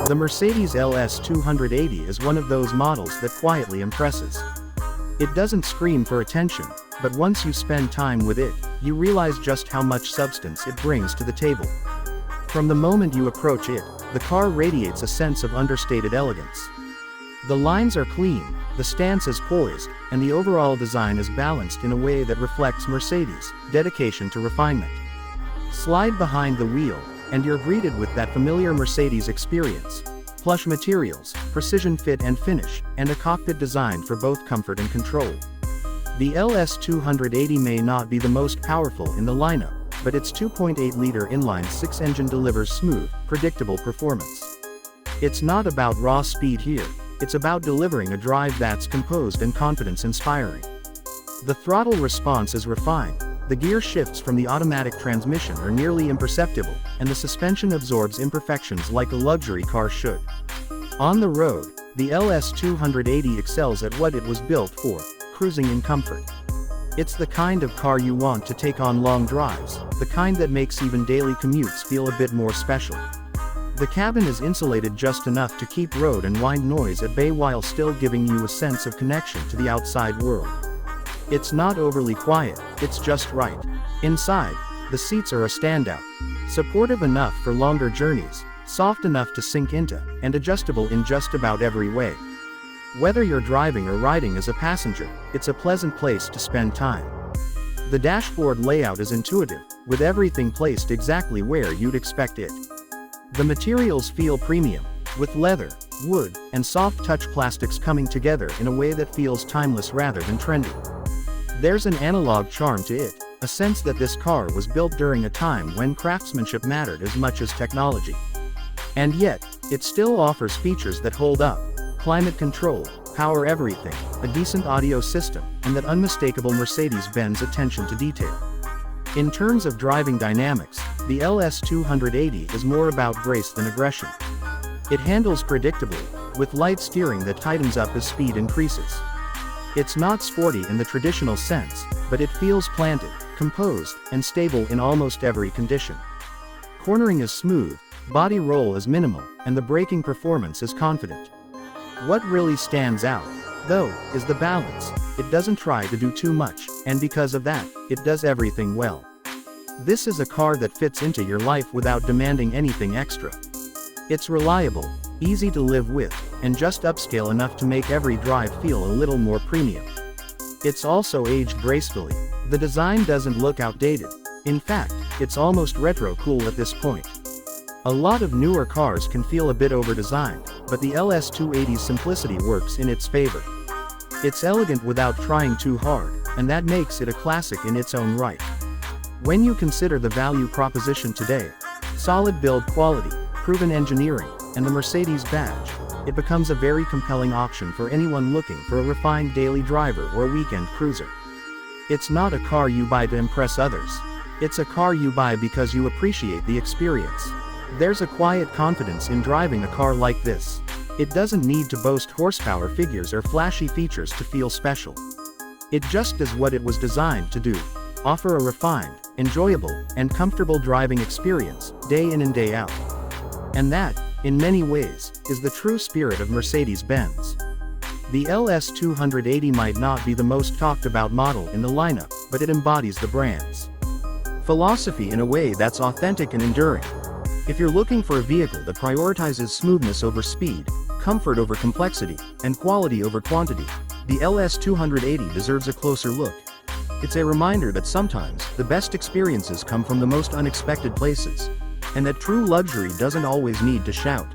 The Mercedes LS280 is one of those models that quietly impresses. It doesn't scream for attention, but once you spend time with it, you realize just how much substance it brings to the table. From the moment you approach it, the car radiates a sense of understated elegance. The lines are clean, the stance is poised, and the overall design is balanced in a way that reflects Mercedes' dedication to refinement. Slide behind the wheel, and you're greeted with that familiar Mercedes experience: plush materials, precision fit and finish, and a cockpit designed for both comfort and control. The LS280 may not be the most powerful in the lineup, but its 2.8-liter inline-6 engine delivers smooth, predictable performance. It's not about raw speed here, it's about delivering a drive that's composed and confidence-inspiring. The throttle response is refined, the gear shifts from the automatic transmission are nearly imperceptible, and the suspension absorbs imperfections like a luxury car should. On the road, the LS280 excels at what it was built for: cruising in comfort. It's the kind of car you want to take on long drives, the kind that makes even daily commutes feel a bit more special. The cabin is insulated just enough to keep road and wind noise at bay while still giving you a sense of connection to the outside world. It's not overly quiet, it's just right. Inside, the seats are a standout. Supportive enough for longer journeys, soft enough to sink into, and adjustable in just about every way. Whether you're driving or riding as a passenger, it's a pleasant place to spend time. The dashboard layout is intuitive, with everything placed exactly where you'd expect it. The materials feel premium, with leather, wood, and soft-touch plastics coming together in a way that feels timeless rather than trendy. There's an analog charm to it, a sense that this car was built during a time when craftsmanship mattered as much as technology. And yet, it still offers features that hold up: climate control, power everything, a decent audio system, and that unmistakable Mercedes-Benz attention to detail. In terms of driving dynamics, the LS280 is more about grace than aggression. It handles predictably, with light steering that tightens up as speed increases. It's not sporty in the traditional sense, but it feels planted, composed, and stable in almost every condition. Cornering is smooth, body roll is minimal, and the braking performance is confident. What really stands out, though, is the balance. It doesn't try to do too much, and because of that, it does everything well. This is a car that fits into your life without demanding anything extra. It's reliable, easy to live with, and just upscale enough to make every drive feel a little more premium. It's also aged gracefully. The design doesn't look outdated. In fact, it's almost retro cool at this point. A lot of newer cars can feel a bit over-designed, but the LS280's simplicity works in its favor. It's elegant without trying too hard, and that makes it a classic in its own right. When you consider the value proposition today, solid build quality, proven engineering, and the Mercedes badge, it becomes a very compelling option for anyone looking for a refined daily driver or a weekend cruiser. It's not a car you buy to impress others. It's a car you buy because you appreciate the experience. There's a quiet confidence in driving a car like this. It doesn't need to boast horsepower figures or flashy features to feel special. It just does what it was designed to do: offer a refined, enjoyable, and comfortable driving experience, day in and day out. And that, in many ways, is the true spirit of Mercedes-Benz. The LS280 might not be the most talked about model in the lineup, but it embodies the brand's philosophy in a way that's authentic and enduring. If you're looking for a vehicle that prioritizes smoothness over speed, comfort over complexity, and quality over quantity, the LS280 deserves a closer look. It's a reminder that sometimes, the best experiences come from the most unexpected places, and that true luxury doesn't always need to shout.